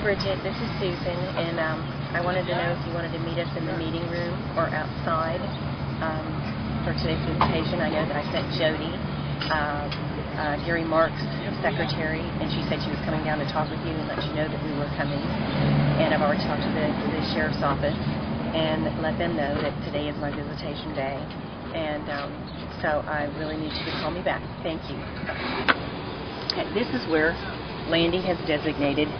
Bridget, this is Susan, and I wanted to know if you wanted to meet us in the meeting room or outside for today's visitation. I know that I sent Jody, Gary Mark's secretary, and she said she was coming down to talk with you and let you know that we were coming. And I've already talked to the sheriff's office and let them know that today is my visitation day. And so I really need you to call me back. Thank you. Okay, this is where Landy has designated.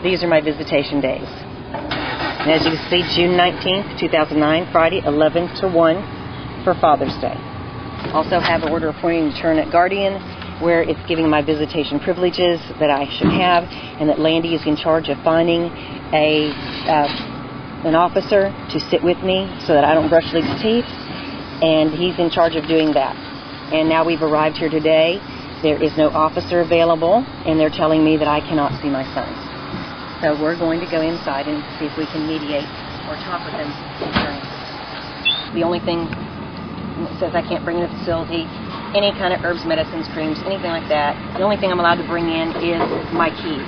These are my visitation days. And as you can see, June 19th, 2009, Friday, 11 to 1 for Father's Day. Also have an order appointing alternate guardian where it's giving my visitation privileges that I should have, and that Landy is in charge of finding an officer to sit with me so that I don't brush Luke's teeth, and he's in charge of doing that. And now we've arrived here today. There is no officer available, and they're telling me that I cannot see my sons. So we're going to go inside and see if we can mediate or talk with them. The only thing it says I can't bring in the facility any kind of herbs, medicines, creams, anything like that. The only thing I'm allowed to bring in is my keys.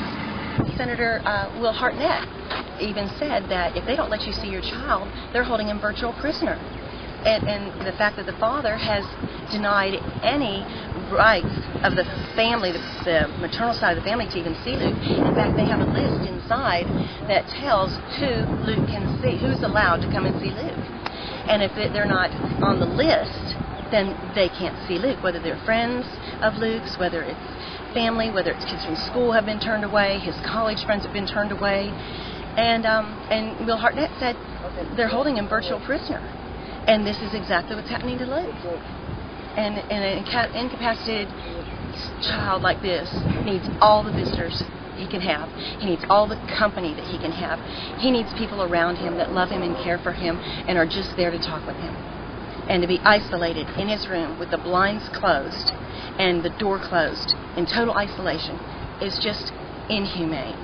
Senator Will Hartnett even said that if they don't let you see your child, they're holding him virtual prisoner. And the fact that the father has denied any rights of the family, the maternal side of the family, to even see Luke. In fact, they have a list inside that tells who Luke can see, who's allowed to come and see Luke. And if they're not on the list, then they can't see Luke, whether they're friends of Luke's, whether it's family, whether it's kids from school have been turned away, his college friends have been turned away. And Will Hartnett said they're holding him virtual prisoner. And this is exactly what's happening to Luke. And an incapacitated child like this needs all the visitors he can have. He needs all the company that he can have. He needs people around him that love him and care for him and are just there to talk with him. And to be isolated in his room with the blinds closed and the door closed in total isolation is just inhumane.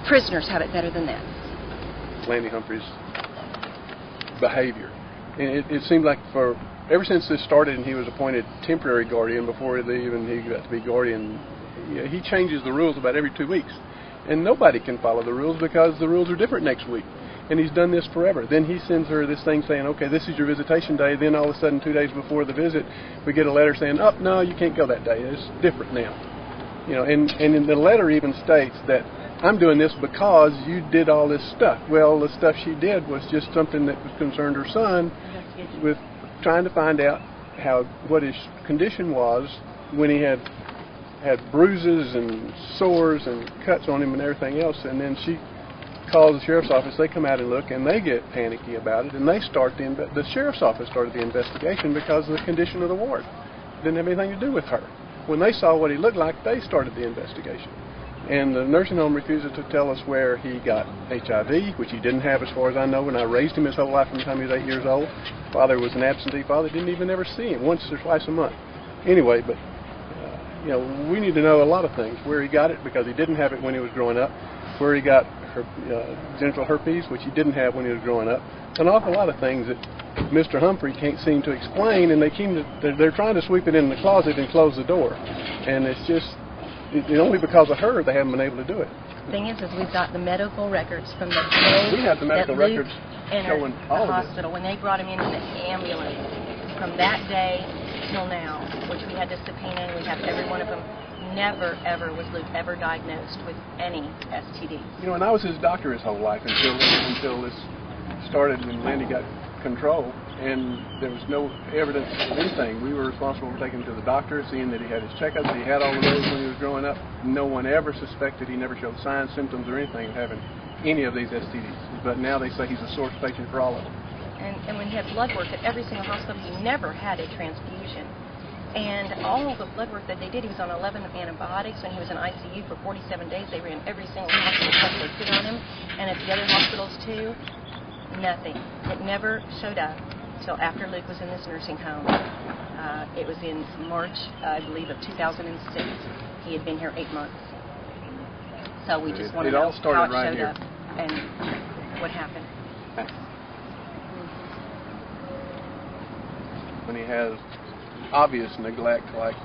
Prisoners have it better than that. Landy Humphrey's behavior. It seemed like ever since this started and he was appointed temporary guardian before he got to be guardian, he changes the rules about every 2 weeks. And nobody can follow the rules because the rules are different next week. And he's done this forever. Then he sends her this thing saying, okay, this is your visitation day. Then all of a sudden, 2 days before the visit, we get a letter saying, oh, no, you can't go that day. It's different now. And in the letter even states that I'm doing this because you did all this stuff. Well, the stuff she did was just something that concerned her son with trying to find out what his condition was when he had bruises and sores and cuts on him and everything else. And then she calls the sheriff's office. They come out and look, and they get panicky about it, and they start the sheriff's office started the investigation because of the condition of the ward. It didn't have anything to do with her. When they saw what he looked like, they started the investigation. And the nursing home refused to tell us where he got HIV, which he didn't have as far as I know, and I raised him his whole life from the time he was 8 years old. Father was an absentee father, didn't even ever see him, once or twice a month. Anyway, but we need to know a lot of things. Where he got it, because he didn't have it when he was growing up. Where he got genital herpes, which he didn't have when he was growing up. An awful lot of things that Mr. Humphrey can't seem to explain, and they're trying to sweep it in the closet and close the door. And it's just... only because of her they haven't been able to do it. The thing is we've got the medical records from the day we have the medical records showing all the hospital when they brought him into the ambulance from that day till now, which we had to subpoena, and we have every one of them. Never ever was Luke ever diagnosed with any STD. And I was his doctor his whole life until this started when Landy got control, and there was no evidence of anything. We were responsible for taking him to the doctor, seeing that he had his checkups, he had all of those when he was growing up. No one ever suspected, he never showed signs, symptoms, or anything of having any of these STDs. But now they say he's a source patient for all of them. And when he had blood work at every single hospital, he never had a transfusion. And all the blood work that they did, he was on 11 antibiotics. When he was in ICU for 47 days, they ran every single hospital test they could on him. And at the other hospitals too, nothing. It never showed up until after Luke was in this nursing home. It was in March, I believe, of 2006. He had been here 8 months. So we just want to know how it showed up and what happened. When he has obvious neglect, like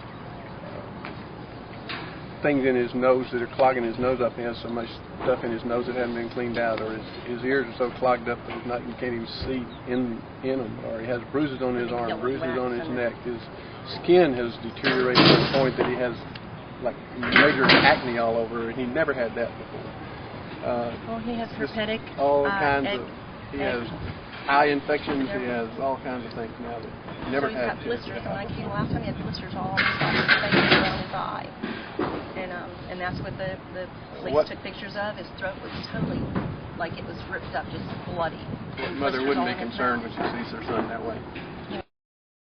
things in his nose that are clogging his nose up. He has so much stuff in his nose that hasn't been cleaned out, or his ears are so clogged up that you can't even see in them, or he has bruises on his arm, bruises on his neck. His skin has deteriorated to the point that he has like major acne all over, and he never had that before. Well, he has herpetic. All kinds of. He has eye infections. He has all kinds of things now that he never so had. He's got blisters. When I came last time, he had blisters all on his face and around his eye. And that's what the police took pictures of. His throat was totally like it was ripped up, just bloody. Mother wouldn't be concerned when she sees her son that way.